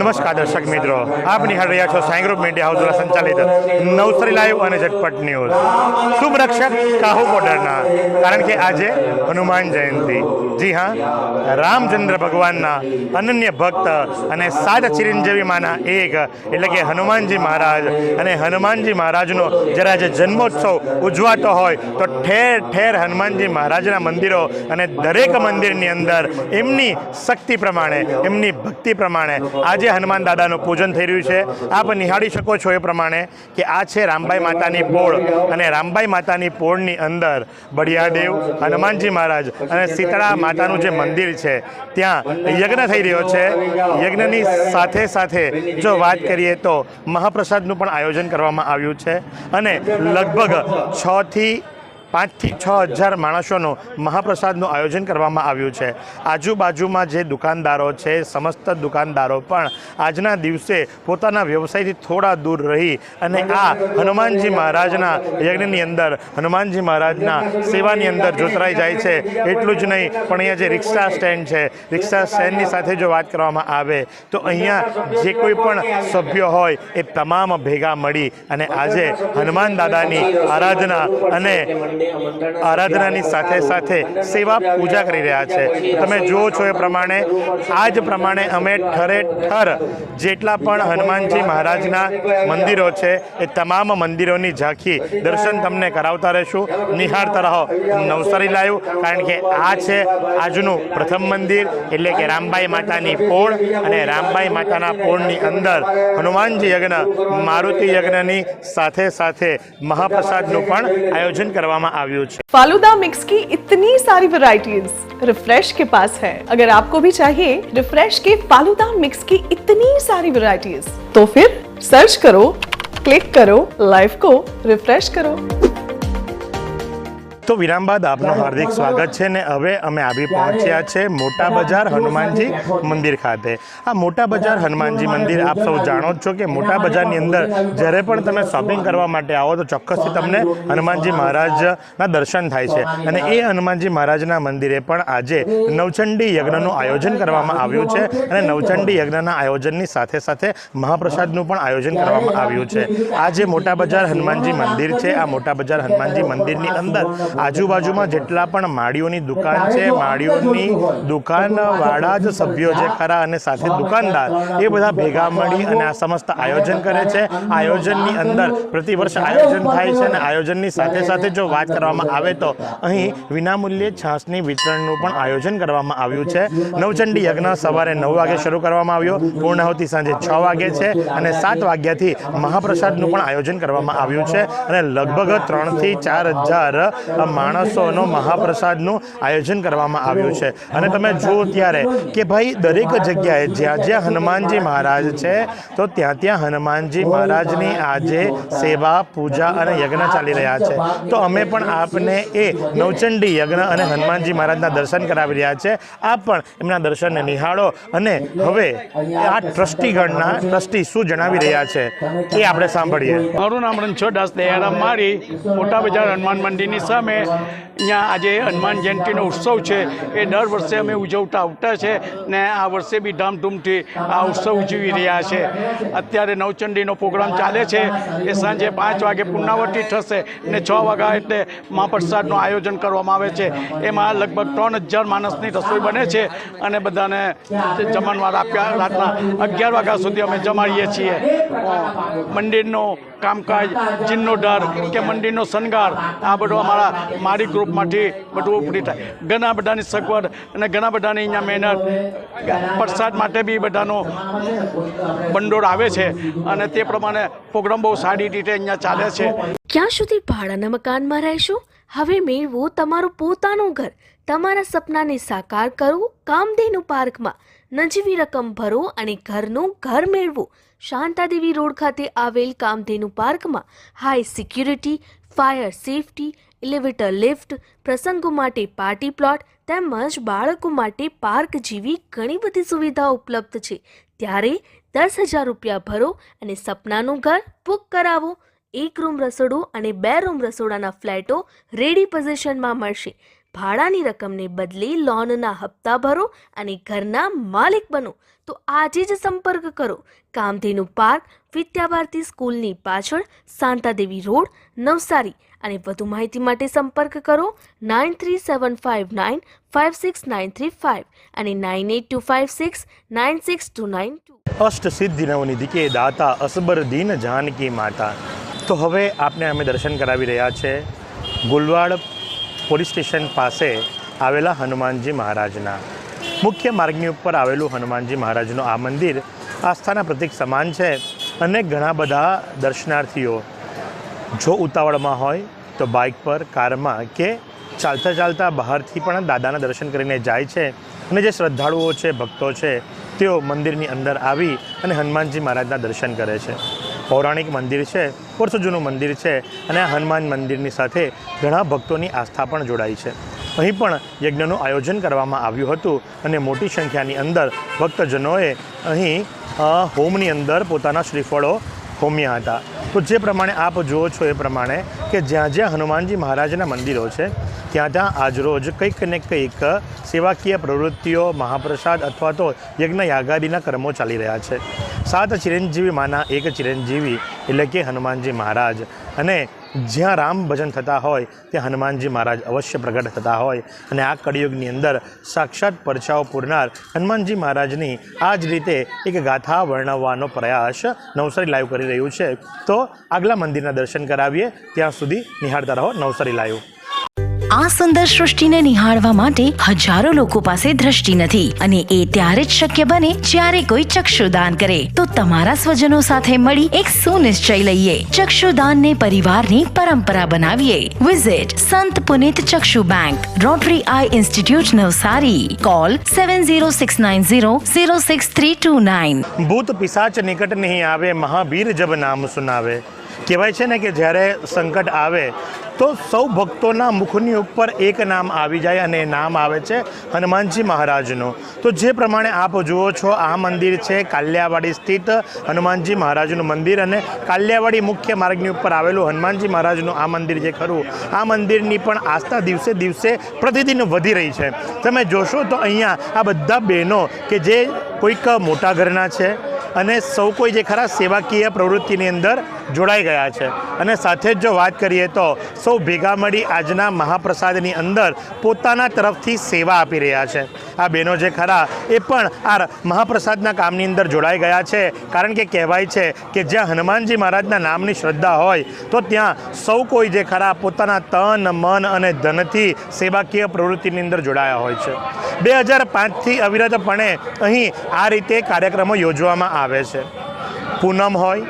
નમસ્કાર દર્શક મિત્રો, આપ નિહાળ રહ્યા છો સાંઈ ગ્રુપ મીડિયા હાઉસ દ્વારા સંચાલિત નવસારી લાઈવ અને ઝટપટ ન્યૂઝ. શુભ રક્ષક કાહુ બોર્ડરના, કારણ કે આજે હનુમાન જયંતિ. જી હા, રામચંદ્ર ભગવાનના અનન્ય ભક્ત અને સાત ચિરંજીવીમાંના એક એટલે કે હનુમાનજી મહારાજ. અને હનુમાનજી મહારાજનો જ્યારે આજે જન્મોત્સવ ઉજવાતો હોય તો ઠેર ઠેર હનુમાનજી મહારાજના મંદિરો અને દરેક મંદિરની અંદર એમની શક્તિ પ્રમાણે, એમની ભક્તિ પ્રમાણે આજે હનુમાન દાદાનું પૂજન થઈ રહ્યું છે. આપ નિહાળી શકો છો એ પ્રમાણે કે આ છે રામબાઈ માતાની પોળ, અને રામબાઈ માતાની પોળની અંદર બળિયાદેવ, હનુમાનજી મહારાજ અને શીતળા માતાનું જે મંદિર છે ત્યાં યજ્ઞ થઈ રહ્યો છે. યજ્ઞની સાથે સાથે જો વાત કરીએ તો મહાપ્રસાદનું પણ આયોજન કરવામાં આવ્યું છે, અને લગભગ 5,000થી 6,000 માણસોનું મહાપ્રસાદનું આયોજન કરવામાં આવ્યું છે. આજુબાજુમાં જે દુકાનદારો છે, સમસ્ત દુકાનદારો પણ આજના દિવસે પોતાના વ્યવસાયથી થોડા દૂર રહી અને આ હનુમાનજી મહારાજના યજ્ઞની અંદર, હનુમાનજી મહારાજના સેવાની અંદર જોતરાઈ જાય છે. એટલું જ નહીં, પણ અહીંયા જે રિક્ષા સ્ટેન્ડ છે, રિક્ષા સ્ટેન્ડની સાથે જો વાત કરવામાં આવે તો અહીંયા જે કોઈ પણ સભ્યો હોય એ તમામ ભેગા મળી અને આજે હનુમાન દાદાની આરાધનાની સાથે સાથે સેવા પૂજા કરી રહ્યા છે. તમે જુઓ છો એ પ્રમાણે, આ જ પ્રમાણે અમે ઠરે ઠર જેટલા પણ હનુમાનજી મહારાજના મંદિરો છે એ તમામ મંદિરોની ઝાંખી દર્શન તમને કરાવતા રહીશું. નિહાળતા રહો નવસારી લાઈવ, કારણ કે આ છે આજનું પ્રથમ મંદિર એટલે કે રામબાઈ માતાની પોળ. અને રામબાઈ માતાના પોળની અંદર હનુમાનજી યજ્ઞ, મારુતિ યજ્ઞની સાથે સાથે મહાપ્રસાદનું પણ આયોજન કરવામાં આવ્યું છે. फालूदा मिक्स की इतनी सारी वैरायटीज रिफ्रेश के पास है. अगर आपको भी चाहिए रिफ्रेश के फालूदा मिक्स की इतनी सारी वैरायटीज, तो फिर सर्च करो, क्लिक करो, लाइफ को रिफ्रेश करो. તો વિરામ બાદ આપનું હાર્દિક સ્વાગત છે. ને હવે અમે આવી પહોંચ્યા છે મોટા બજાર હનુમાનજી મંદિર ખાતે. આ મોટા બજાર હનુમાનજી મંદિર આપ સૌ જાણો જ છો કે મોટા બજારની અંદર જ્યારે પણ તમે શોપિંગ કરવા માટે આવો તો ચોક્કસથી તમને હનુમાનજી મહારાજના દર્શન થાય છે. અને એ હનુમાનજી મહારાજના મંદિરે પણ આજે નવચંડી યજ્ઞનું આયોજન કરવામાં આવ્યું છે. અને નવચંડી યજ્ઞના આયોજનની સાથે સાથે મહાપ્રસાદનું પણ આયોજન કરવામાં આવ્યું છે. આ જે મોટા બજાર હનુમાનજી મંદિર છે, આ મોટા બજાર હનુમાનજી મંદિરની અંદર આજુબાજુમાં જેટલા પણ માળીઓની દુકાન છે, માળીઓની દુકાનવાળા જ સભ્યો જે ખરા અને સાથે દુકાનદાર એ બધા ભેગા મળી અને આ સમસ્ત આયોજન કરે છે. આયોજનની અંદર પ્રતિવર્ષ આયોજન થાય છે, અને આયોજનની સાથે સાથે જો વાત કરવામાં આવે તો અહીં વિનામૂલ્યે છાસની વિતરણનું પણ આયોજન કરવામાં આવ્યું છે. નવચંડી યજ્ઞ સવારે 9 વાગે શરૂ કરવામાં આવ્યો, પૂર્ણાહુતિ સાંજે 6 વાગે છે, અને 7 વાગ્યાથી મહાપ્રસાદનું પણ આયોજન કરવામાં આવ્યું છે. અને લગભગ 3,000થી 4,000 માણસોનો મહાપ્રસાદનું આયોજન કરવામાં આવ્યું છે. અને તમે જુઓ ત્યારે કે ભાઈ દરેક જગ્યાએ જ્યાં જ્યાં હનુમાનજી મહારાજ છે તો ત્યાં ત્યાં હનુમાનજી મહારાજની આજે સેવા, પૂજા અને યજ્ઞ ચાલી રહ્યા છે. તો અમે પણ આપને એ નવચંડી યજ્ઞ અને હનુમાનજી મહારાજના દર્શન કરાવી રહ્યા છે. આપ પણ એમના દર્શનને નિહાળો. અને હવે આ ટ્રસ્ટીગણના ટ્રસ્ટી શું જણાવી રહ્યા છે એ આપણે સાંભળીએ. મારું નામ રણછોડદાસ દયારામ માળી, મોટા બજાર હનુમાન મંદિરની સામે અહીંયા આજે હનુમાન જયંતિનો ઉત્સવ છે એ દર વર્ષે અમે ઉજવતા આવતા છે, ને આ વર્ષે બી ધામધૂમથી આ ઉત્સવ ઉજવી રહ્યા છે. અત્યારે નવચંડીનો પ્રોગ્રામ ચાલે છે, એ સાંજે 5 વાગે પૂર્ણાવતી થશે ને 6 વાગ્યા એટલે મહાપ્રસાદનું આયોજન કરવામાં આવે છે. એમાં લગભગ 3,000 માણસની રસોઈ બને છે, અને બધાને જમણવાર આપ્યા રાતના 11 વાગ્યા સુધી અમે જમાડીએ છીએ. મંદિરનો કામકાજ, જીર્ણોદ્ધાર કે મંદિરનો શણગાર, આ બધો અમારા મારી ગ્રુપમાંથી બધું ઉપરી થાય. ઘણા બધાની સગવડ અને ઘણા બધાની અહીંયા મહેનત, પ્રસાદ માટે બી બધાનો ભંડોળ આવે છે, અને તે પ્રમાણે પ્રોગ્રામ બહુ સારી રીતે અહીંયા ચાલે છે. ક્યાં સુધી ભાડાના મકાનમાં રહેશો? હવે મેળવો તમારું પોતાનું ઘર. તમારા સપનાને સાકાર કરો કામધેનુ પાર્કમાં. નજીવી રકમ ભરો અને ઘરનું ઘર મેળવો. શાંતાદેવી રોડ ખાતે આવેલ કામધેનુ પાર્કમાં high security, fire safety, elevator lift, પ્રસંગો માટે પાર્ટી પ્લોટ તેમજ બાળકો માટે પાર્ક જેવી ઘણી બધી સુવિધાઓ ઉપલબ્ધ છે. ત્યારે 10,000 રૂપિયા ભરો અને સપનાનું ઘર બુક કરાવો. 1 રૂમ રસોડું અને 2 રૂમ રસોડાના ફ્લેટો રેડી પોઝિશનમાં મળશે. ભાડાની રકમને બદલે લોનના હપ્તા ભરો અને ઘરના માલિક બનો. તો આજે જ સંપર્ક કરો કામધેનુ પાર્ક, વિદ્યાભારતી સ્કૂલની પાછળ, શાંતાદેવી રોડ, નવસારી. અને વધુ માહિતી માટે સંપર્ક કરો 9375956935 અને 9825696292. અષ્ટ સિદ્ધિ નવનિધિ કે દાતા અસબર દીન જાનકી માતા. તો હવે આપને અમે દર્શન કરાવી રહ્યા છે ગુલવાડ પોલીસ સ્ટેશન પાસે આવેલા હનુમાનજી મહારાજના. મુખ્ય માર્ગની ઉપર આવેલું હનુમાનજી મહારાજનું આ મંદિર આસ્થાના પ્રતીક સમાન છે અને ઘણા બધા દર્શનાર્થીઓ જો ઉતાવળમાં હોય તો બાઇક પર, કારમાં કે ચાલતા ચાલતા બહારથી પણ દાદાના દર્શન કરીને જાય છે. અને જે શ્રદ્ધાળુઓ છે, ભક્તો છે, તેઓ મંદિરની અંદર આવી અને હનુમાનજી મહારાજના દર્શન કરે છે. પૌરાણિક મંદિર છે, વર્ષો જૂનું મંદિર છે અને આ હનુમાન મંદિરની સાથે ઘણા ભક્તોની આસ્થા પણ જોડાઈ છે. અહીં પણ યજ્ઞનું આયોજન કરવામાં આવ્યું હતું અને મોટી સંખ્યાની અંદર ભક્તજનોએ અહીં હોમની અંદર પોતાના શ્રીફળો હોમ્યા હતા. તો જે પ્રમાણે આપ જુઓ છો એ પ્રમાણે કે જ્યાં જ્યાં હનુમાનજી મહારાજના મંદિરો છે ત્યાં ત્યાં આજરોજ કંઈક ને કંઈક સેવાકીય પ્રવૃત્તિઓ, મહાપ્રસાદ અથવા તો યજ્ઞ યાગાદિના કર્મો ચાલી રહ્યા છે. 7 ચિરંજીવી માના એક ચિરંજીવી એટલે કે હનુમાનજી મહારાજ. અને જ્યાં રામ ભજન થતા હોય ત્યાં હનુમાનજી મહારાજ અવશ્ય પ્રગટ થતા હોય. અને આ કળિયુગની અંદર સાક્ષાત પરચાઓ પૂરનાર હનુમાનજી મહારાજની આ જ રીતે એક ગાથા વર્ણવવાનો પ્રયાસ નવસારી લાઈવ કરી રહ્યું છે. તો આગલા મંદિરના દર્શન કરાવીએ, ત્યાં સુધી નિહાળતા રહો નવસારી લાઈવ. આ સુંદર સૃષ્ટિને નિહાળવા માટે હજારો લોકો પાસે દ્રષ્ટિ નથી અને એ ત્યારે જ શક્ય બને જ્યારે કોઈ ચક્ષુદાન કરે. તો તમારા સ્વજનો સાથે મળી એક સુનિશ્ચય લઈએ, ચક્ષુદાનને પરિવારની પરંપરા બનાવીએ. Visit Sant Punit Chakshu bank, rotary eye institute, Navsari. Call 7069006329. ભૂત પિશાચ નિકટ નહીં આવે, મહાવીર જબ નામ સુનાવે. કહેવાય છે ને કે જ્યારે સંકટ આવે તો સૌ ભક્તોના મુખની ઉપર એક નામ આવી જાય અને એ નામ આવે છે હનુમાનજી મહારાજનું. તો જે પ્રમાણે આપ જુઓ છો આ મંદિર છે કાલિયાવાડી સ્થિત હનુમાનજી મહારાજનું મંદિર. અને કાલિયાવાડી મુખ્ય માર્ગની ઉપર આવેલું હનુમાનજી મહારાજનું આ મંદિર જે ખરું, આ મંદિરની પણ આસ્થા દિવસે દિવસે પ્રતિદિન વધી રહી છે. તમે જોશો તો અહીંયા આ બધા બહેનો કે જે કોઈક મોટા ઘરના છે અને સૌ કોઈ જે ખરા સેવાકીય પ્રવૃત્તિની અંદર જોડાઈ ગયા છે. અને સાથે જ જો વાત કરીએ તો સૌ ભેગા મળી આજના મહાપ્રસાદની અંદર પોતાના તરફથી સેવા આપી રહ્યા છે. આ બહેનો જે ખરા એ પણ આ મહાપ્રસાદના કામની અંદર જોડાઈ ગયા છે. કારણ કે કહેવાય છે કે જ્યાં હનુમાનજી મહારાજના નામની શ્રદ્ધા હોય તો ત્યાં સૌ કોઈ જે ખરા પોતાના તન, મન અને ધનથી સેવાકીય પ્રવૃત્તિની અંદર જોડાયા હોય છે. 2005થી અવિરતપણે અહીં આ રીતે કાર્યક્રમો યોજવામાં આવે છે. પૂનમ હોય,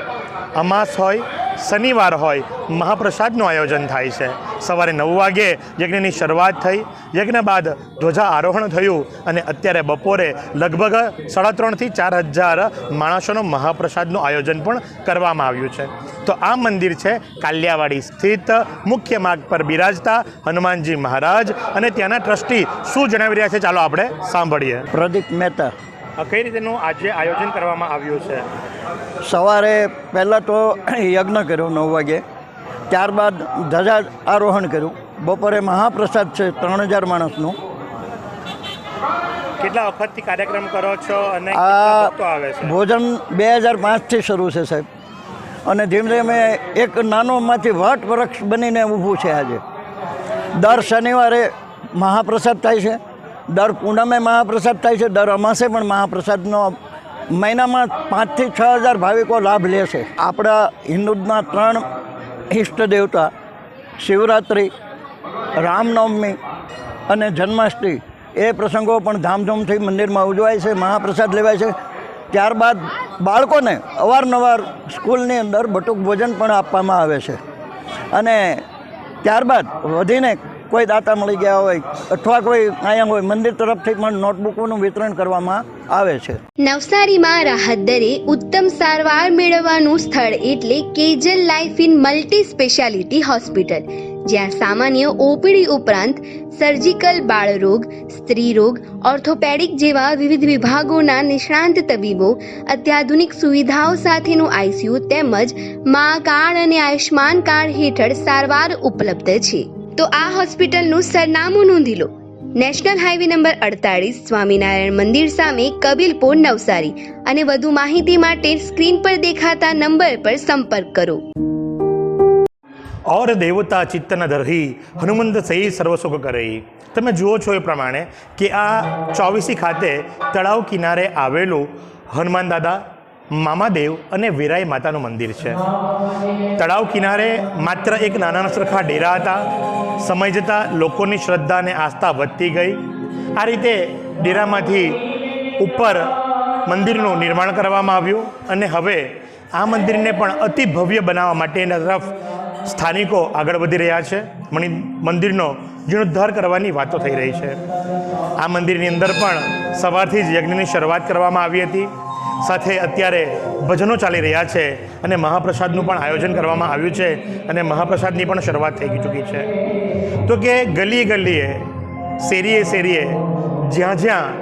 અમાસ હોય, શનિવાર હોય, મહાપ્રસાદનું આયોજન થાય છે. સવારે 9 વાગે યજ્ઞની શરૂઆત થઈ. યજ્ઞ બાદ ધ્વજા આરોહણ થયું અને અત્યારે બપોરે લગભગ 3,500થી 4,000 માણસોનો મહાપ્રસાદનું આયોજન પણ કરવામાં આવ્યું છે. તો આ મંદિર છે કાલિયાવાડી સ્થિત મુખ્ય માર્ગ પર બિરાજતા હનુમાનજી મહારાજ. અને ત્યાંના ટ્રસ્ટી શું જણાવી રહ્યા છે ચાલો આપણે સાંભળીએ. પ્રદીપ મહેતા. કઈ રીતેનું આજે આયોજન કરવામાં આવ્યું છે? સવારે પહેલાં તો યજ્ઞ કર્યો 9 વાગે, ત્યારબાદ ધજા આરોહણ કર્યું. બપોરે મહાપ્રસાદ છે 3,000 માણસનું. કેટલા વખતથી કાર્યક્રમ કરો છો અને આ કેટલા ભક્તો આવે છે? ભોજન 2005થી શરૂ છે સાહેબ. અને ધીમે ધીમે એક નાનોમાંથી વટ વૃક્ષ બનીને ઊભું છે. આજે દર શનિવારે મહાપ્રસાદ થાય છે, દર પૂનમે મહાપ્રસાદ થાય છે, દર અમાસે પણ મહાપ્રસાદનો મહિનામાં 5,000થી 6,000 ભાવિકો લાભ લે છે. આપણા હિન્દુના 3 ઈષ્ટ દેવતા શિવરાત્રિ, રામનવમી અને જન્માષ્ટમી એ પ્રસંગો પણ ધામધૂમથી મંદિરમાં ઉજવાય છે, મહાપ્રસાદ લેવાય છે. ત્યારબાદ બાળકોને અવારનવાર સ્કૂલની અંદર બટુક ભોજન પણ આપવામાં આવે છે. અને ત્યારબાદ વધીને કોઈ દાતા મળી ગયા હોય અથવા કોઈ અહીંયા હોય મંદિર તરફથી પણ નોટબુકોનું વિતરણ કરવામાં આવે છે. નવસારીમાં રાહત દરે ઉત્તમ સારવાર મેળવવાનું સ્થળ એટલે કેજલ life in multi speciality hospital, જ્યાં સામાન્ય ઓપીડી ઉપરાંત સર્જિકલ, બાળરોગ, સ્ત્રી રોગ, ઓર્થોપેડિક જેવા વિવિધ વિભાગોના નિષ્ણાંત તબીબો, અત્યાધુનિક સુવિધાઓ સાથેનું આઈસીયુ તેમજ મા કાર્ડ અને આયુષ્માન કાર્ડ હેઠળ સારવાર ઉપલબ્ધ છે. તો આ હોસ્પિટલનું સરનામું નોંધી લો. નેશનલ હાઈવે નંબર 48 સ્વામિનારાયણ મંદિર સામે કબીલપુર નવસારી. અને વધુ માહિતી માટે સ્ક્રીન પર દેખાતા નંબર પર સંપર્ક કરો. और देवता चित्तन दरही हनुमंत सही सर्वसुख करई. તમે જુઓ છો એ પ્રમાણે કે આ ચોવીસી ખાતે તળાવ કિનારે આવેલું હનુમાન દાદા, મામાદેવ અને વીરાઈ માતાનું મંદિર છે. તળાવ કિનારે માત્ર એક નાના સરખા ડેરા હતા. સમય જતાં લોકોની શ્રદ્ધા અને આસ્થા વધતી ગઈ. આ રીતે ડેરામાંથી ઉપર મંદિરનું નિર્માણ કરવામાં આવ્યું અને હવે આ મંદિરને પણ અતિ ભવ્ય બનાવવા માટેના તરફ સ્થાનિકો આગળ વધી રહ્યા છે. મંદિરનો જીર્ણોદ્ધાર કરવાની વાતો થઈ રહી છે. આ મંદિરની અંદર પણ સવારથી જ યજ્ઞની શરૂઆત કરવામાં આવી હતી. સાથે અત્યારે ભજનો ચાલી રહ્યા છે અને મહાપ્રસાદનું પણ આયોજન કરવામાં આવ્યું છે અને મહાપ્રસાદની પણ શરૂઆત થઈ ચૂકી છે. તો કે ગલીએ ગલીએ, શેરીએ શેરીએ, જ્યાં જ્યાં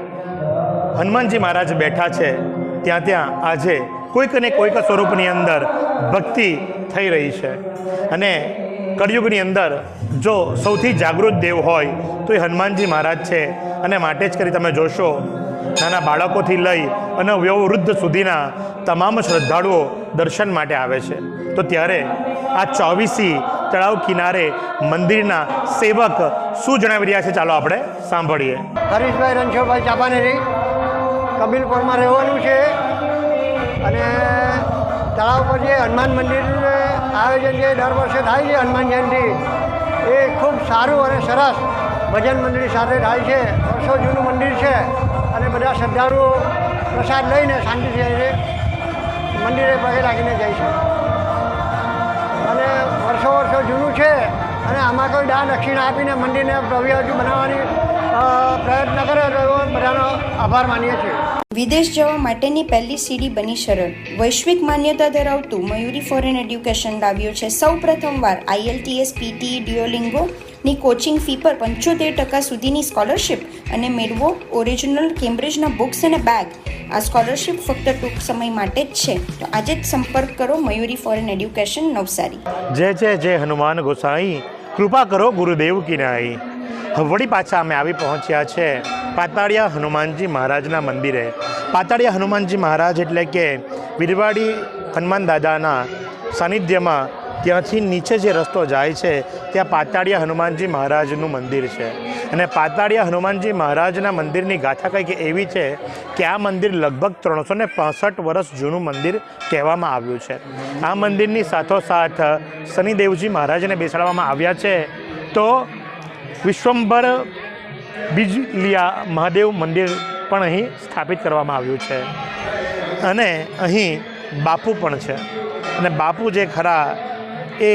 હનુમાનજી મહારાજ બેઠા છે ત્યાં ત્યાં આજે કોઈક ને કોઈક સ્વરૂપની અંદર ભક્તિ થઈ રહી છે. અને કળિયુગની અંદર જો સૌથી જાગૃત દેવ હોય તો એ હનુમાનજી મહારાજ છે. અને માટે જ કરી તમે જોશો નાના બાળકોથી લઈ અને વયોવૃદ્ધ સુધીના તમામ શ્રદ્ધાળુઓ દર્શન માટે આવે છે. તો ત્યારે આ ચોવીસી તળાવ કિનારે મંદિરના સેવક શું જણાવી રહ્યા છે ચાલો આપણે સાંભળીએ. હરીશભાઈ રણછોડભાઈ ચાપાનેરી, કબીલપુરમાં રહેવાનું છે. અને તળાવ પર જે હનુમાન મંદિરનું આયોજન જે દર વર્ષે થાય છે હનુમાન જયંતિ, એ ખૂબ સારું અને સરસ ભજન મંડળી સાથે થાય છે. વર્ષો જૂનું મંદિર છે અને બધા શ્રદ્ધાળુઓ પ્રસાદ લઈને શાંતિથી મંદિરે પગે લાગીને જાય છે. અને વર્ષો જૂનું છે અને આમાં કોઈ દાન દક્ષિણા આપીને મંદિરને ભવ્ય હજુ બનાવવાની પ્રયત્ન કરે તો એવો બધાનો આભાર માનીએ છીએ. વિદેશ જવા માટેની પહેલી સીડી બની સરળ. વૈશ્વિક માન્યતા ધરાવતું મયુરી ફોરેન એડ્યુકેશન લાવ્યું છે સૌ પ્રથમવાર IELTS, PTE, ડ્યુઓલિંગોની કોચિંગ ફી પર 75% સુધીની સ્કોલરશિપ અને મેળવો ઓરિજિનલ કેમ્બ્રિજના બુક્સ અને બેગ. આ સ્કોલરશિપ ફક્ત ટૂંક સમય માટે જ છે. તો આજે જ સંપર્ક કરો મયુરી ફોરેન એડ્યુકેશન નવસારી. જય જય જય હનુમાન ગોસાઈ, કૃપા કરો ગુરુદેવ કી નાઈ. વળી પાછા અમે આવી પહોંચ્યા છે પાતાળિયા હનુમાનજી મહારાજના મંદિરે. પાતાળિયા હનુમાનજી મહારાજ એટલે કે વીરવાડી હનુમાન દાદાના સાનિધ્યમાં ત્યાંથી નીચે જે રસ્તો જાય છે ત્યાં પાતાળિયા હનુમાનજી મહારાજનું મંદિર છે. અને પાતાળિયા હનુમાનજી મહારાજના મંદિરની ગાથા કંઈક એવી છે કે આ મંદિર લગભગ 365 વર્ષ જૂનું મંદિર કહેવામાં આવ્યું છે. આ મંદિરની સાથોસાથ શનિદેવજી મહારાજને બેસાડવામાં આવ્યા છે. તો વિશ્વંભર બીજલિયા મહાદેવ મંદિર પણ અહીં સ્થાપિત કરવામાં આવ્યું છે. અને અહીં બાપુ પણ છે. અને બાપુ જે ખરા એ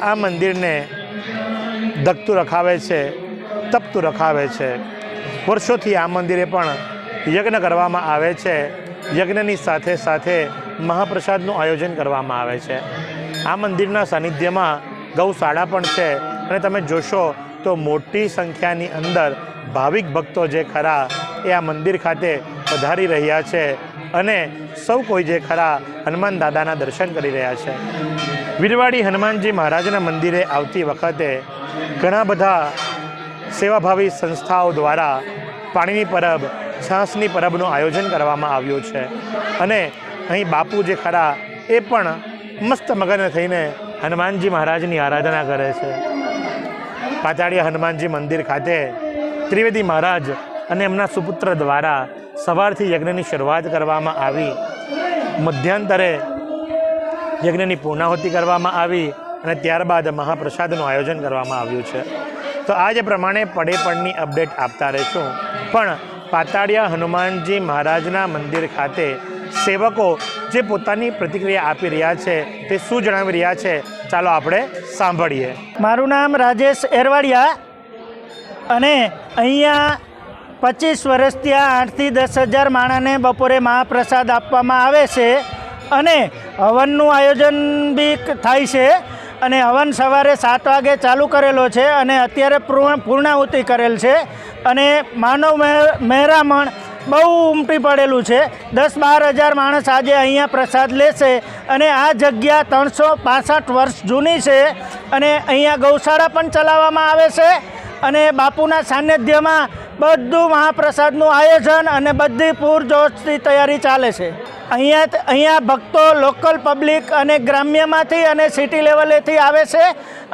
આ મંદિરને ધગતું રખાવે છે, તપતું રખાવે છે. વર્ષોથી આ મંદિરે પણ યજ્ઞ કરવામાં આવે છે. યજ્ઞની સાથે સાથે મહાપ્રસાદનું આયોજન કરવામાં આવે છે. આ મંદિરના સાનિધ્યમાં ગૌશાળા પણ છે. અને તમે જોશો તો મોટી સંખ્યાની અંદર ભાવિક ભક્તો જે ખરા એ આ મંદિર ખાતે પધારી રહ્યા છે અને સૌ કોઈ જે ખરા હનુમાન દાદાના દર્શન કરી રહ્યા છે. વીરવાડી હનુમાનજી મહારાજના મંદિરે આવતી વખતે ઘણા બધા સેવાભાવી સંસ્થાઓ દ્વારા પાણીની પરબ, છાસની પરબનું આયોજન કરવામાં આવ્યું છે. અને અહીં બાપુ જે ખરા એ પણ મસ્ત મગન થઈને હનુમાનજી મહારાજની આરાધના કરે છે. પાતાળિયા હનુમાનજી મંદિર ખાતે ત્રિવેદી મહારાજ અને એમના સુપુત્ર દ્વારા સવારથી યજ્ઞની શરૂઆત કરવામાં આવી. મધ્યાંતરે યજ્ઞની પૂર્ણાહુતિ કરવામાં આવી અને ત્યારબાદ મહાપ્રસાદનું આયોજન કરવામાં આવ્યું છે. તો આ જે પ્રમાણે પડેપણની અપડેટ આપતા રહીશું. પણ પાતાળિયા હનુમાનજી મહારાજના મંદિર ખાતે સેવકો જે પોતાની પ્રતિક્રિયા આપી રહ્યા છે તે શું જણાવી રહ્યા છે ચાલો આપણે સાંભળીએ. મારું નામ રાજેશ એરવાડિયા અને અહીંયા 25 વર્ષથી 8થી 10,000 માણસને બપોરે મહાપ્રસાદ આપવામાં આવે છે. અને હવનનું આયોજન બી થાય છે. અને હવન સવારે 7 વાગે ચાલુ કરેલો છે અને અત્યારે પૂર્ણાહુતિ કરેલ છે. અને માનવ મહેરામણ બહુ ઉમટી પડેલું છે. 10-12 હજાર માણસ આજે અહીંયા પ્રસાદ લેશે અને આ જગ્યા 365 વર્ષ જૂની છે અને અહીંયા ગૌશાળા પણ ચલાવવામાં આવે છે અને બાપુના સાનિધ્યમાં બધું મહાપ્રસાદનું આયોજન અને બધી પૂરજોશથી તૈયારી ચાલે છે. અહીંયા ભક્તો લોકલ પબ્લિક અને ગ્રામ્યમાંથી અને સિટી લેવલેથી આવે છે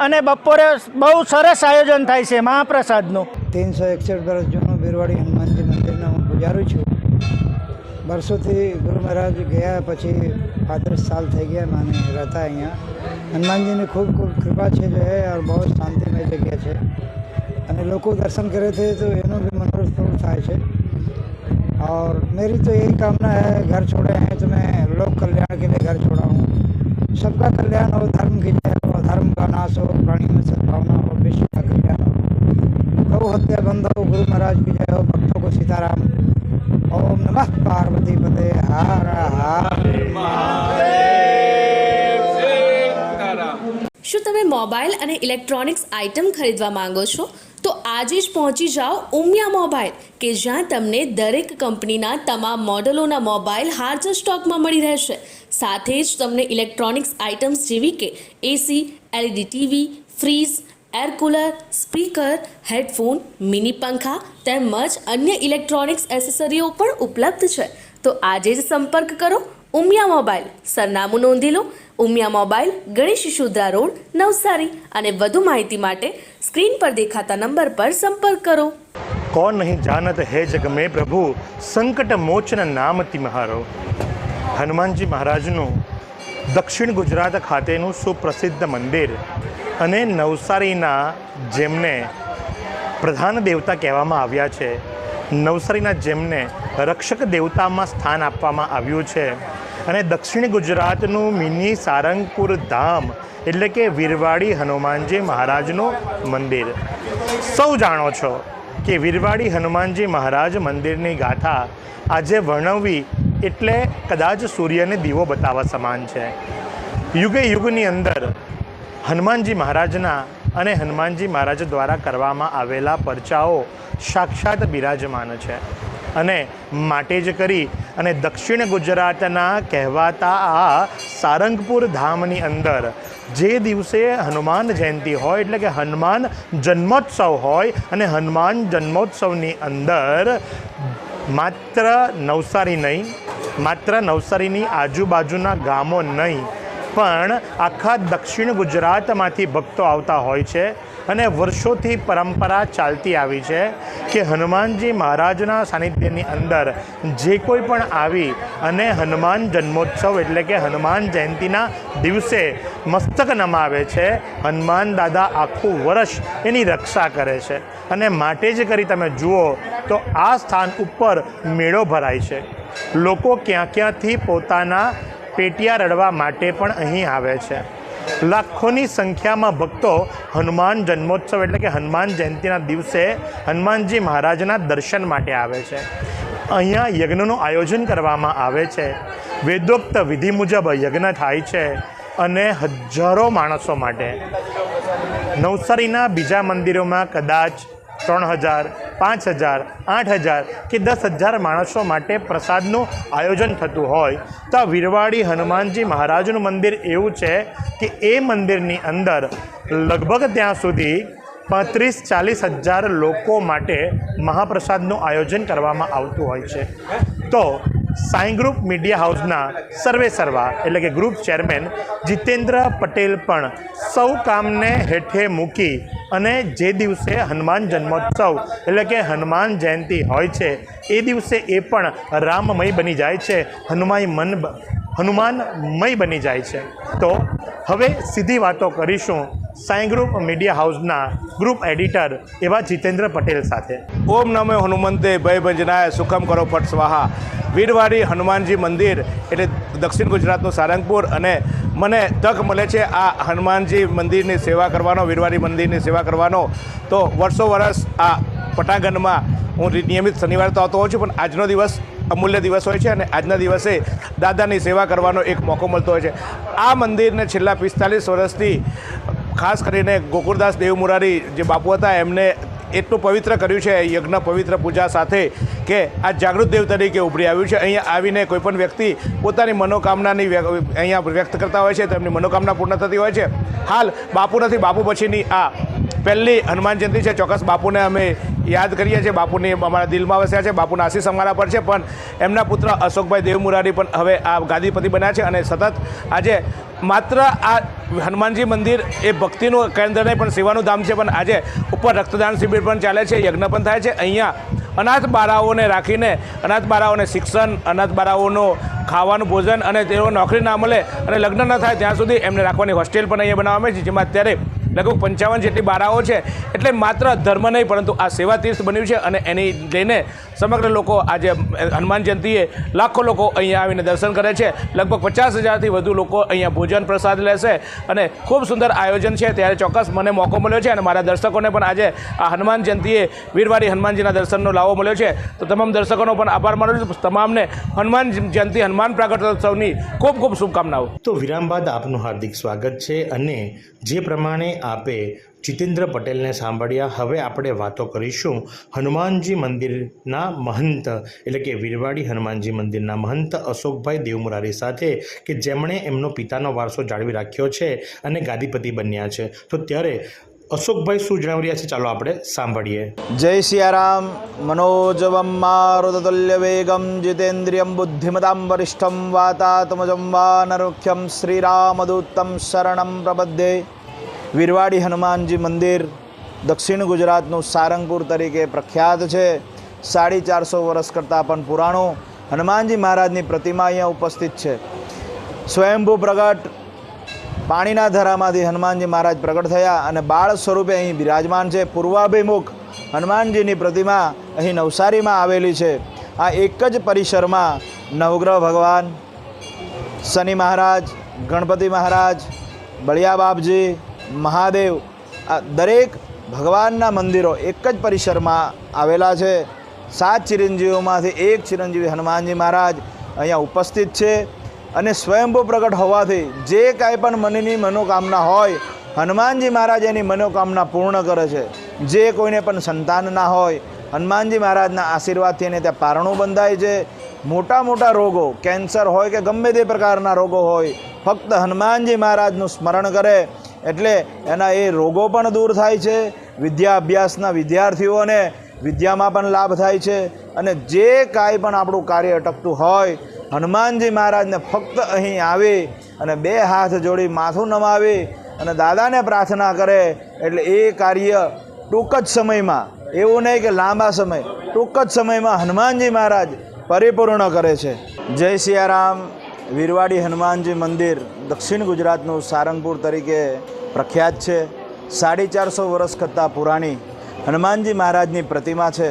અને બપોરે બહુ સરસ આયોજન થાય છે મહાપ્રસાદનું. 361 વર્ષ જૂનું બિરવાડી હનુમાનજી મંદિરના હું પૂજારી છું. વર્ષોથી ગુરુ મહારાજ ગયા પછી 35 સાલ થઈ ગયા માને રહેતા અહીંયા. હનુમાનજીની ખૂબ ખૂબ કૃપા છે जो है और बहुत शांतिमय जगह છે અને લોકો દર્શન કરે थे तो એનું भी मनोरथ पूर्ण થાય છે. और मेरी तो यही कामना है, घर छोड़े हैं तो मैं लोक कल्याण के लिए घर छोड़ा हूँ. सबका कल्याण हो, धर्म की जय हो, धर्म का नाश हो, प्राणी में सद्भावना हो, विश्व का कल्याण हो, गौ हत्या बंद हो, गुरु महाराज की जय हो, भक्तों को सीताराम. ओम नमः पार्वती पते हर हर. શું તમે મોબાઈલ અને ઇલેક્ટ્રોનિક્સ આઇટમ ખરીદવા માંગો છો? તો આજે જ પહોંચી જાઓ ઉમિયા મોબાઈલ, કે જ્યાં તમને દરેક કંપનીના તમામ મોડેલોના મોબાઈલ હાજર સ્ટોકમાં મળી રહેશે. સાથે જ તમને ઇલેક્ટ્રોનિક્સ આઇટમ્સ જેવી કે AC, LED TV, fridge, air cooler, speaker, headphone, mini પંખા તેમજ અન્ય ઇલેક્ટ્રોનિક્સ એસેસરીઓ પણ ઉપલબ્ધ છે. તો આજે જ સંપર્ક કરો ઉમિયા મોબાઈલ. સરનામું નોંધી લો, ઉમિયા મોબાઈલ, ગણેશ શિશુદ્રા રોડ, નવસારી. અને વધુ માહિતી માટે સ્ક્રીન પર દેખાતા નંબર પર સંપર્ક કરો. कौन नहीं जानत है जग में प्रभु संकट मोचन नाम तिम्हारो. હનુમાનજી મહારાજનું દક્ષિણ ગુજરાત ખાતેનું સુપ્રસિદ્ધ મંદિર અને નવસારીના જેમને પ્રધાન દેવતા કહેવામાં આવ્યા છે, નવસારીના જેમને રક્ષક દેવતામાં સ્થાન આપવામાં આવ્યું છે અને દક્ષિણ ગુજરાતનું મિની સારંગપુર ધામ એટલે કે વીરવાડી હનુમાનજી મહારાજનું મંદિર. સૌ જાણો છો કે વીરવાડી હનુમાનજી મહારાજ મંદિરની ગાથા આજે વર્ણવવી એટલે કદાચ સૂર્યને દીવો બતાવવા સમાન છે. યુગે યુગની અંદર હનુમાનજી મહારાજના અને હનુમાનજી મહારાજ દ્વારા કરવામાં આવેલા પરચાઓ સાક્ષાત બિરાજમાન છે અને માટે જ કરી અને દક્ષિણ ગુજરાતના કહેવાતા આ સારંગપુર ધામની અંદર જે દિવસે હનુમાન જયંતિ હોય એટલે કે હનુમાન જન્મોત્સવ હોય અને હનુમાન જન્મોત્સવની અંદર માત્ર નવસારી નહીં, માત્ર નવસારીની આજુબાજુના ગામો નહીં પણ આખા દક્ષિણ ગુજરાતમાંથી ભક્તો આવતા હોય છે અને વર્ષોથી પરંપરા ચાલતી આવી છે કે હનુમાનજી મહારાજના સાનિધ્યની અંદર જે કોઈ પણ આવી અને હનુમાન જન્મોત્સવ એટલે કે હનુમાન જયંતિના દિવસે મસ્તક નમાવે છે, હનુમાન દાદા આખું વર્ષ એની રક્ષા કરે છે. અને માટે જ કરી તમે જુઓ તો આ સ્થાન ઉપર મેળો ભરાય છે. લોકો ક્યાં ક્યાંથી પોતાના પેટિયા રડવા માટે પણ અહીં આવે છે. લાખોની સંખ્યામાં ભક્તો હનુમાન જન્મોત્સવ એટલે કે હનુમાન જયંતિના દિવસે હનુમાનજી મહારાજના દર્શન માટે આવે છે. અહીંયા યજ્ઞનું આયોજન કરવામાં આવે છે. વેદોક્ત વિધિ મુજબ યજ્ઞ થાય છે અને હજારો માણસો માટે. નવસારીના બીજા મંદિરોમાં કદાચ 3000, 5000, 8000 કે 10,000 માણસો માટે પ્રસાદનું આયોજન થતું હોય તો આ વીરવાડી હનુમાનજી મહારાજનું મંદિર એવું છે કે એ મંદિરની અંદર લગભગ ત્યાં સુધી 35-40 હજાર લોકો માટે મહાપ્રસાદનું આયોજન કરવામાં આવતું હોય છે. તો સાંઈ ગ્રુપ મીડિયા હાઉસના સર્વે સર્વા એટલે કે ગ્રુપ ચેરમેન જીતેન્દ્ર પટેલ પણ સૌ કામને હેઠે મૂકી અને જે દિવસે હનુમાન જન્મોત્સવ એટલે કે હનુમાન જયંતિ હોય છે એ દિવસે એ પણ રામમય બની જાય છે, હનુમાનમય બની જાય છે. તો હવે સીધી વાતો કરીશું સાંઈ ગ્રુપ મીડિયા હાઉસના ગ્રુપ એડિટર એવા જીતેન્દ્ર પટેલ સાથે. ઓમ નમો હનુમંતે ભય ભંજનાય સુખમ કરો પટ સ્વાહા. વીરવાડી હનુમાનજી મંદિર એટલે દક્ષિણ ગુજરાતનું સારંગપુર અને મને તક મળે છે આ હનુમાનજી મંદિરની સેવા કરવાનો, વીરવાડી મંદિરની સેવા કરવાનો. તો વર્ષો વર્ષ આ પટાંગણમાં હું નિયમિત શનિવારે તો આવતો હોઉં છું, પણ આજનો દિવસ અમૂલ્ય દિવસ હોય છે અને આજના દિવસે દાદાની સેવા કરવાનો એક મોકો મળતો હોય છે. આ મંદિરને છેલ્લા 45 વર્ષથી ખાસ કરીને ગોકુળદાસ દેવ મુરારી જે બાપુ હતા એમને એટલું પવિત્ર કર્યું છે યજ્ઞ પવિત્ર પૂજા સાથે કે આ જાગૃત દેવ તરીકે ઉભરી આવ્યું છે. અહીંયા આવીને કોઈપણ વ્યક્તિ પોતાની મનોકામનાની અહીંયા વ્યક્ત કરતા હોય છે, તેમની મનોકામના પૂર્ણ થતી હોય છે. હાલ બાપુ નથી, બાપુ પછીની આ પહેલી હનુમાન જયંતિ છે. ચોક્કસ બાપુને અમે યાદ કરીએ છીએ, બાપુની અમારા દિલમાં વસ્યા છે, બાપુના આશીષ અમારા પર છે. પણ એમના પુત્ર અશોકભાઈ દેવમુરારી પણ હવે આ ગાદીપતિ બન્યા છે અને સતત આજે માત્ર આ હનુમાનજી મંદિર એ ભક્તિનું કેન્દ્ર નહીં પણ સેવાનું ધામ છે. પણ આજે ઉપર રક્તદાન શિબિર પણ ચાલે છે, યજ્ઞ પણ થાય છે. અહીંયા અનાથ બાળાઓને રાખીને અનાથ બાળાઓને શિક્ષણ, અનાથ બાળાઓનું ખાવાનું ભોજન અને તેઓ નોકરી ના મળે અને લગ્ન ન થાય ત્યાં સુધી એમને રાખવાની હોસ્ટેલ પણ અહીંયા બનાવવામાં આવે છે, જેમાં અત્યારે લગભગ 55 જેટલી બાળાઓ છે. એટલે માત્ર ધર્મ નહીં પરંતુ આ સેવા તીર્થ બન્યું છે અને એની લઈને સમગ્ર લોકો આજે હનુમાન જયંતિએ લાખો લોકો અહીંયા આવીને દર્શન કરે છે. લગભગ 50,000થી વધુ લોકો અહીંયા ભોજન પ્રસાદ લેશે અને ખૂબ સુંદર આયોજન છે. ત્યારે ચોક્કસ મને મોકો મળ્યો છે અને મારા દર્શકોને પણ આજે આ હનુમાન જયંતિએ વીરવાડી હનુમાનજીના દર્શનનો લાવો મળ્યો છે. તો તમામ દર્શકોનો પણ આભાર માનું છું. તમામને હનુમાન જયંતિ, હનુમાન પ્રાગટ્યોત્સવની ખૂબ ખૂબ શુભકામનાઓ. તો વિરામ બાદ આપનું હાર્દિક સ્વાગત છે. અને જે પ્રમાણે આપે જીતેન્દ્ર પટેલને સાંભળ્યા, હવે આપણે વાતો કરીશું હનુમાનજી મંદિરના મહંત એટલે કે વીરવાડી હનુમાનજી મંદિરના મહંત અશોકભાઈ દેવમુરારી સાથે કે જેમણે એમનો પિતાનો વારસો જાળવી રાખ્યો છે અને ગાદીપતિ બન્યા છે. તો ત્યારે અશોકભાઈ શું જણાવી રહ્યા છે, ચાલો આપણે સાંભળીએ. જય સિયારામ. મનોજવમ મારુતતુલ્ય વેગમ જીતેન્દ્રિયમ બુદ્ધિમતામ વરિષ્ઠમ વાતાત્મજમ વાનરુખ્યમ શ્રીરામદૂતમ શરણમ પ્રબધ્યે. વીરવાડી હનુમાનજી મંદિર દક્ષિણ ગુજરાતનું સારંગપુર તરીકે પ્રખ્યાત છે. 450 વર્ષ કરતાં પણ પુરાણું હનુમાનજી મહારાજની પ્રતિમા અહીંયા ઉપસ્થિત છે. સ્વયંભૂ પ્રગટ પાણીના ધરામાંથી હનુમાનજી મહારાજ પ્રગટ થયા અને બાળ સ્વરૂપે અહીં બિરાજમાન છે. પૂર્વાભિમુખ હનુમાનજીની પ્રતિમા અહીં નવસારીમાં આવેલી છે. આ એક જ પરિસરમાં નવગ્રહ ભગવાન, શનિ મહારાજ, ગણપતિ મહારાજ, બળિયા બાપજી, મહાદેવ, આ દરેક ભગવાનના મંદિરો એક જ પરિસરમાં આવેલા છે. 7 ચિરંજીવીઓમાંથી એક ચિરંજીવી હનુમાનજી મહારાજ અહીંયા ઉપસ્થિત છે. અને સ્વયંભૂ પ્રગટ હોવાથી જે કાંઈ પણ મનની મનોકામના હોય હનુમાનજી મહારાજ એની મનોકામના પૂર્ણ કરે છે. જે કોઈને પણ સંતાન ના હોય હનુમાનજી મહારાજના આશીર્વાદથી એને ત્યાં પારણું બંધાય છે. મોટા મોટા રોગો, કેન્સર હોય કે ગમે તે પ્રકારના રોગો હોય, ફક્ત હનુમાનજી મહારાજનું સ્મરણ કરે એટલે એના એ રોગો પણ દૂર થાય છે. વિદ્યા અભ્યાસના વિદ્યાર્થીઓને વિદ્યામાં પણ લાભ થાય છે. અને જે કાંઈ પણ આપણું કાર્ય અટકતું હોય હનુમાનજી મહારાજને ફક્ત અહીં આવી અને 2 હાથ જોડી માથું નમાવી અને દાદાને પ્રાર્થના કરે એટલે એ કાર્ય ટૂંક જ સમયમાં, એવું નહીં કે લાંબા સમય, ટૂંક જ સમયમાં હનુમાનજી મહારાજ પરિપૂર્ણ કરે છે. જય સિયારામ. વીરવાડી હનુમાનજી મંદિર દક્ષિણ ગુજરાતનું સારંગપુર તરીકે પ્રખ્યાત છે. 450 વર્ષ કરતાં પુરાણી હનુમાનજી મહારાજની પ્રતિમા છે.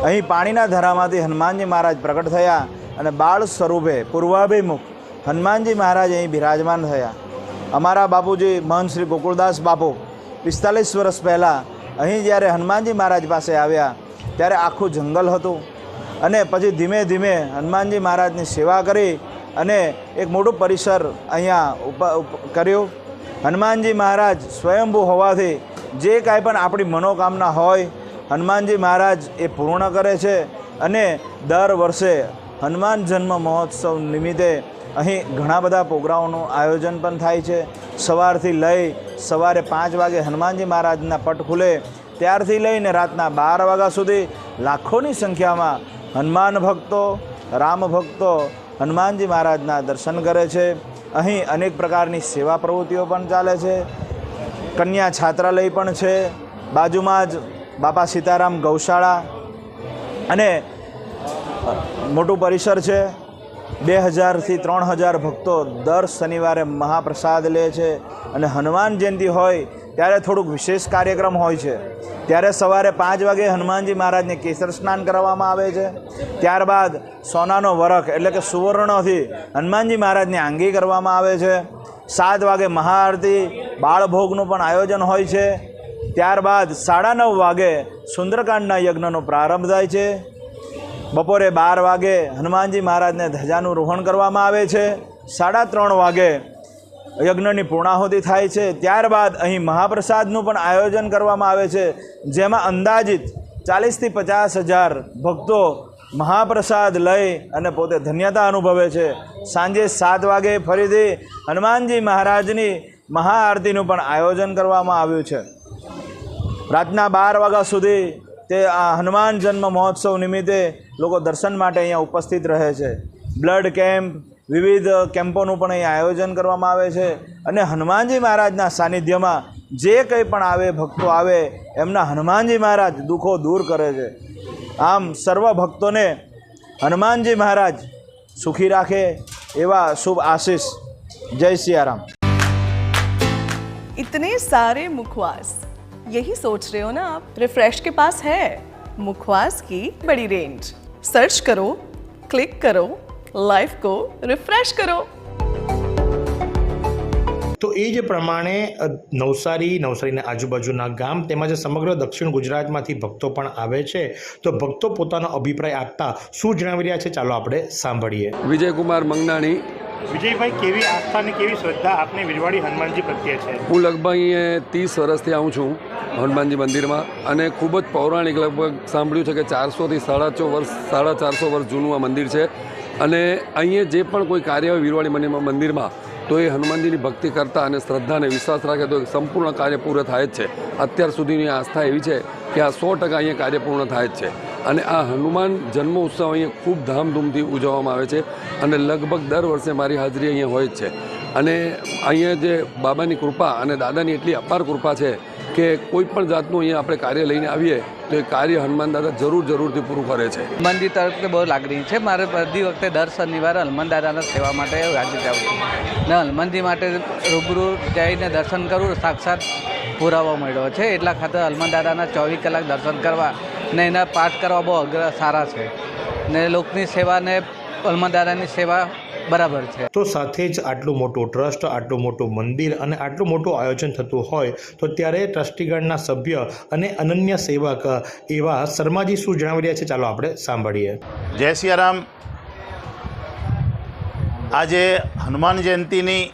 અહીં પાણીના ધરામાંથી હનુમાનજી મહારાજ પ્રગટ થયા અને બાળ સ્વરૂપે પૂર્વાભિમુખ હનુમાનજી મહારાજ અહીં બિરાજમાન થયા. અમારા બાપુજી મહંત શ્રી ગોકુળદાસ બાપુ 45 વર્ષ પહેલાં અહીં જ્યારે હનુમાનજી મહારાજ પાસે આવ્યા ત્યારે આખું જંગલ હતું અને પછી ધીમે ધીમે હનુમાનજી મહારાજની સેવા કરી અને એક મોટું પરિસર અહીંયા કર્યું. હનુમાનજી મહારાજ સ્વયંભૂ હોવાથી જે કાંઈ પણ આપણી મનોકામના હોય હનુમાનજી મહારાજ એ પૂર્ણ કરે છે. અને દર વર્ષે હનુમાન જન્મ મહોત્સવ નિમિત્તે અહીં ઘણા બધા પ્રોગ્રામોનું આયોજન પણ થાય છે. સવારથી લઈ સવારે 5 વાગે હનુમાનજી મહારાજના પટ ખુલે ત્યારથી લઈને રાતના 12 વાગ્યા સુધી લાખોની સંખ્યામાં હનુમાન ભક્તો, રામ ભક્તો હનુમાનજી મહારાજના દર્શન કરે છે. અહીં અનેક પ્રકારની સેવા પ્રવૃત્તિઓ પણ ચાલે છે. કન્યા છાત્રાલય પણ છે. બાજુમાં જ બાપા સીતારામ ગૌશાળા અને મોટું પરિસર છે. 2000થી 3000 ભક્તો દર શનિવારે મહાપ્રસાદ લે છે. અને હનુમાન જયંતિ હોય ત્યારે થોડુંક વિશેષ કાર્યક્રમ હોય છે. ત્યારે સવારે 5 વાગે હનુમાનજી મહારાજને કેસર સ્નાન કરવામાં આવે છે. ત્યારબાદ સોનાનો વરખ એટલે કે સુવર્ણથી હનુમાનજી મહારાજની આંગી કરવામાં આવે છે. 7 વાગે મહાઆરતી, બાળભોગનું પણ આયોજન હોય છે. ત્યારબાદ 9:30 વાગે સુંદરકાંડના યજ્ઞનો પ્રારંભ થાય છે. બપોરે 12 વાગે હનુમાનજી મહારાજને ધજાનું રોહણ કરવામાં આવે છે. 3:30 વાગે યજ્ઞની પૂર્ણાહુતિ થાય છે. ત્યારબાદ અહીં મહાપ્રસાદનું પણ આયોજન કરવામાં આવે છે, જેમાં અંદાજિત 40થી 50,000 ભક્તો મહાપ્રસાદ લઈ અને પોતે ધન્યતા અનુભવે છે. સાંજે 7 વાગે ફરીથી હનુમાનજી મહારાજની મહાઆરતીનું પણ આયોજન કરવામાં આવ્યું છે. રાતના 12 વાગ્યા સુધી તે આ હનુમાન જન્મ મહોત્સવ નિમિત્તે લોકો દર્શન માટે અહીંયા ઉપસ્થિત રહે છે. બ્લડ કેમ્પ, વિવિધ કેમ્પોનું પણ અહીં આયોજન કરવામાં આવે છે અને હનુમાનજી મહારાજના સાનિધ્યમાં જે કંઈ પણ આવે, ભક્તો આવે, એમના હનુમાનજી મહારાજ દુઃખો દૂર કરે છે. આમ સર્વ ભક્તોને હનુમાનજી મહારાજ સુખી રાખે એવા શુભ આશીષ. જય સિયારામ. इतने सारे मुखवास, यही सोच रहे हो ना आप? रिफ्रेश के पास है मुखवास की बड़ी रेंज. सर्च करो, क्लिक करो, लाइफ को रिफ्रेश करो. તો એ જ પ્રમાણે નવસારીના આજુબાજુના ગામ તેમજ સમગ્ર દક્ષિણ ગુજરાતમાંથી ભક્તો પણ આવે છે. તો ભક્તો પોતાનો અભિપ્રાય આપતા શું જણાવી રહ્યા છે, ચાલો આપણે સાંભળીએ. વિજયકુમાર મંગનાણી. વિજયભાઈ, કેવી આસ્થા અને કેવી શ્રદ્ધા આપને વીરવાડી હનુમાનજી પ્રત્યે છે? હું લગભગ અહીંયા 30 વર્ષથી આવું છું હનુમાનજી મંદિરમાં અને ખૂબ જ પૌરાણિક, લગભગ સાંભળ્યું છે કે 400થી 450 વર્ષ જૂનું આ મંદિર છે. અને અહીંયા જે પણ કોઈ કાર્ય હોય વીરવાડી મંદિરમાં તો એ હનુમાનજીની ભક્તિ કરતા અને શ્રદ્ધા અને વિશ્વાસ રાખે તો સંપૂર્ણ કાર્ય પૂર્ણ થાય જ છે. અત્યાર સુધીની આસ્થા એવી છે કે આ 100% અહીંયા કાર્ય પૂર્ણ થાય જ છે. અને આ હનુમાન જન્મોત્સવ અહીંયા ખૂબ ધામધૂમથી ઉજવવામાં આવે છે અને લગભગ દર વર્ષે મારી હાજરી અહીંયા હોય જ છે. અને અહીંયા જે બાબાની કૃપા અને દાદાની એટલી અપાર કૃપા છે કે કોઈ પણ જાતનું અહીંયા આપણે કાર્ય લઈને આવીએ તો એ કાર્ય હનુમાન દાદા જરૂરથી પૂરું કરે છે. મંદિર તરફથી બહુ લાગણી છે. મારે બધી વખતે દર શનિવારે હનુમાન દાદાના સેવા માટે હાજર જાઉં છું ને હનુમાનજી માટે રૂબરૂ જઈને દર્શન કરવું સાક્ષાત પુરાવો મળ્યો છે. એટલા ખાતર હનુમાન દાદાના 24 કલાક દર્શન કરવા ને એના પાઠ કરવા બહુ સારા છે ને લોકની સેવા ને હનુમાન દાદાની સેવા બરાબર છે. તો સાથે જ આટલું મોટું ટ્રસ્ટ, આટલું મોટું મંદિર અને આટલું મોટું આયોજન થતું હોય તો ત્યારે ટ્રસ્ટીગણના સભ્ય અને અનન્ય સેવક એવા શર્માજી શું જણાવી રહ્યા છે, ચાલો આપણે સાંભળીએ. જય સિયારામ. આજે હનુમાન જયંતીની,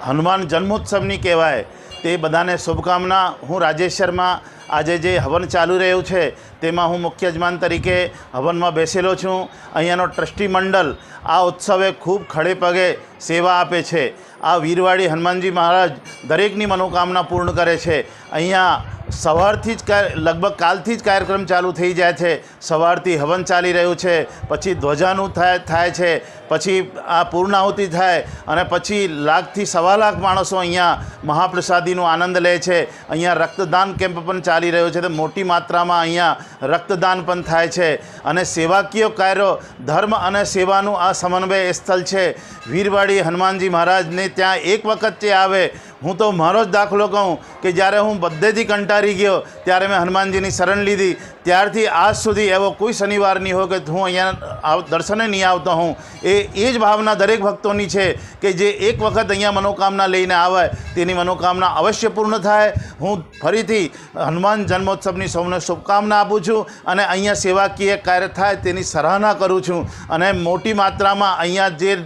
હનુમાન જન્મોત્સવની કહેવાય તે બધાને શુભકામના. હું રાજેશ શર્મા. આજે જે હવન ચાલુ રહ્યું છે તેમાં હું મુખ્ય યજમાન તરીકે હવનમાં બેસેલો છું. અહીંયાનો ટ્રસ્ટી મંડળ આ ઉત્સવે ખૂબ ખડે પગે સેવા આપે છે. આ વીરવાડી હનુમાનજી મહારાજ દરેકની મનોકામના પૂર્ણ કરે છે. અહીંયા સવારથી જ લગભગ કાલથી જ કાર્યક્રમ ચાલુ થઈ જાય છે. સવારથી હવન ચાલી રહ્યું છે, પછી ધ્વજાનું થાય છે, પછી આ પૂર્ણાહુતિ થાય અને પછી 1 થી 1.25 લાખ માણસો અહીંયા મહાપ્રસાદીનો આનંદ લે છે. અહીંયા રક્તદાન કેમ્પ પણ ચાલી રહ્યો છે. તો મોટી માત્રામાં અહીંયા રક્તદાન પણ થાય છે અને સેવાકીય કાર્યો, ધર્મ અને સેવાનું આ સમન્વય સ્થળ છે. વીરવાડી હનુમાનજી મહારાજને ત્યાં એક વખત જે આવે, હું તો મારો જ દાખલો કહું કે જ્યારે હું બધેથી કંટાળી ગયો ત્યારે મેં હનુમાનજીની શરણ લીધી. ત્યારથી આજ સુધી એવો કોઈ શનિવાર નહીં હોય કે હું અહીંયા દર્શને નહીં આવતો હું. એ જ ભાવના દરેક ભક્તોની છે કે જે એક વખત અહીંયા મનોકામના લઈને આવે તેની મનોકામના અવશ્ય પૂર્ણ થાય. હું ફરીથી હનુમાન જન્મોત્સવની સૌને શુભકામના આપું છું અને અહીંયા સેવાકીય કાર્ય થાય તેની સરાહના કરું છું. અને મોટી માત્રામાં અહીંયા જે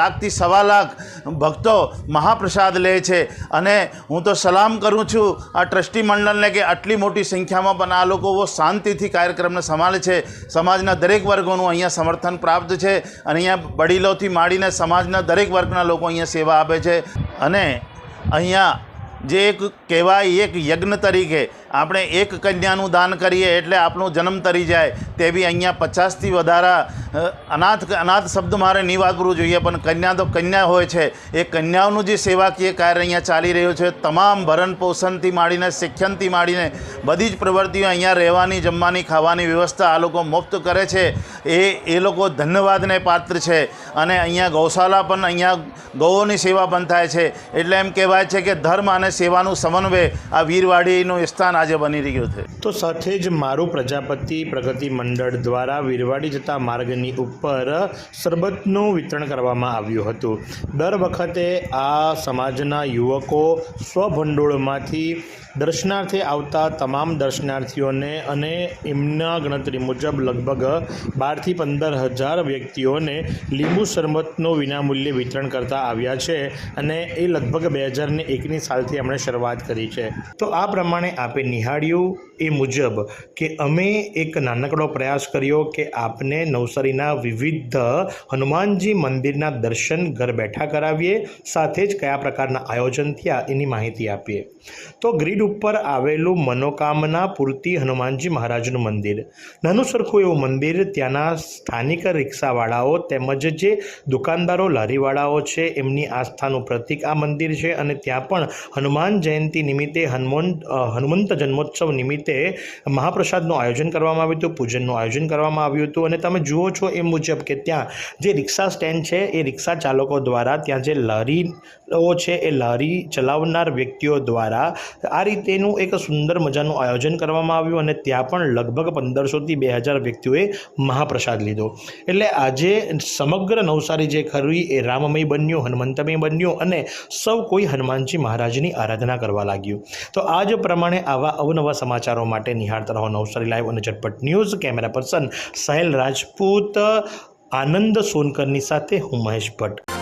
1 થી 1.25 લાખ ભક્તો મહાપ્રસાદ લે છે અને હું તો સલામ કરું છું આ ટ્રસ્ટી મંડળને કે આટલી મોટી સંખ્યામાં પણ આ લોકો શાંતિથી કાર્યક્રમને સંભાળે છે. સમાજના દરેક વર્ગોનું અહીંયા સમર્થન પ્રાપ્ત છે અને અહીંયા વડીલોથી માંડીને સમાજના દરેક વર્ગના લોકો અહીંયા સેવા આપે છે. અને અહીંયા જે એક કહેવાય એક યજ્ઞ તરીકે આપણે એક કન્યાનું દાન કરીએ એટલે આપણો જન્મ તરી જાય, તે બી અહીંયા 50થી વધારે અનાથ શબ્દ મારે નહીં વાપરવું જોઈએ, પણ કન્યા તો કન્યા હોય છે. એ કન્યાઓનું જે સેવાકીય કાર્ય અહીંયા ચાલી રહ્યું છે, તમામ ભરણ પોષણથી માંડીને શિક્ષણથી માંડીને બધી જ પ્રવૃત્તિઓ અહીંયા રહેવાની, જમવાની, ખાવાની વ્યવસ્થા આ લોકો મુફ્ત કરે છે. એ લોકો ધન્યવાદને પાત્ર છે. અને અહીંયા ગૌશાળા પણ, અહીંયા ગૌઓની સેવા પણ થાય છે. એટલે એમ કહેવાય છે કે ધર્મ અને સેવાનું સમન્વય આ વીરવાડીનું સ્થાન આજે બની રહ્યું છે. તો સાથે જ મારું પ્રજાપતિ પ્રગતિ મંડળ દ્વારા વીરવાડી જતા માર્ગની ઉપર શરબતનું વિતરણ કરવામાં આવ્યું હતું. દર વખતે આ સમાજના યુવકો સ્વભંડોળમાંથી દર્શનાર્થે આવતા તમામ દર્શનાર્થીઓને અને એમના ગણતરી મુજબ લગભગ 12,000 થી 15,000 વ્યક્તિઓને લીંબુ શરબતનું વિનામૂલ્યે વિતરણ કરતા આવ્યા છે અને એ લગભગ 2001ની સાલથી એમણે શરૂઆત કરી છે. તો આ પ્રમાણે આપે નિહાળ્યું એ મુજબ કે અમે એક નાનકડો પ્રયાસ કર્યો કે આપને નવસારીના વિવિધ હનુમાનજી મંદિરના દર્શન ઘર બેઠા કરાવીએ, સાથે જ કયા પ્રકારના આયોજન થયા એની માહિતી આપીએ. તો ગ્રીડ ઉપર આવેલું મનોકામના પૂર્તિ હનુમાનજી મહારાજનું મંદિર, નાનું સરખું એવું મંદિર. ત્યાંના સ્થાનિક રિક્ષાવાળાઓ તેમજ જે દુકાનદારો લારીવાળાઓ છે એમની આસ્થાનું પ્રતીક આ મંદિર છે અને ત્યાં પણ હનુમાન જયંતિ નિમિત્તે હનુમંત જન્મોત્સવ નિમિત્તે મહાપ્રસાદનું આયોજન કરવામાં આવ્યું હતું, પૂજનનું આયોજન કરવામાં આવ્યું હતું. અને તમે જુઓ છો એ મુજબ કે ત્યાં જે રિક્ષા સ્ટેન્ડ છે એ રિક્ષા ચાલકો દ્વારા, ત્યાં જે લારીઓ છે એ લારી ચલાવનાર વ્યક્તિઓ દ્વારા આ રીતેનું એક સુંદર મજાનું આયોજન કરવામાં આવ્યું અને ત્યાં પણ લગભગ 1500 થી 2000 વ્યક્તિઓએ મહાપ્રસાદ લીધો. એટલે આજે સમગ્ર નવસારી જે ખરી એ રામમય બન્યું, હનુમંતમય બન્યું અને સૌ કોઈ હનુમાનજી મહારાજની આરાધના કરવા લાગ્યું. તો આ જ પ્રમાણે આવા અવનવા સમાચારો માટે નિહાળતા રહો નવસારી લાઈવ અને ઝટપટ ન્યૂઝ. કેમેરા પર્સન સાહેલ રાજપૂત, આનંદ સોનકરની સાથે હું મહેશ ભટ્ટ.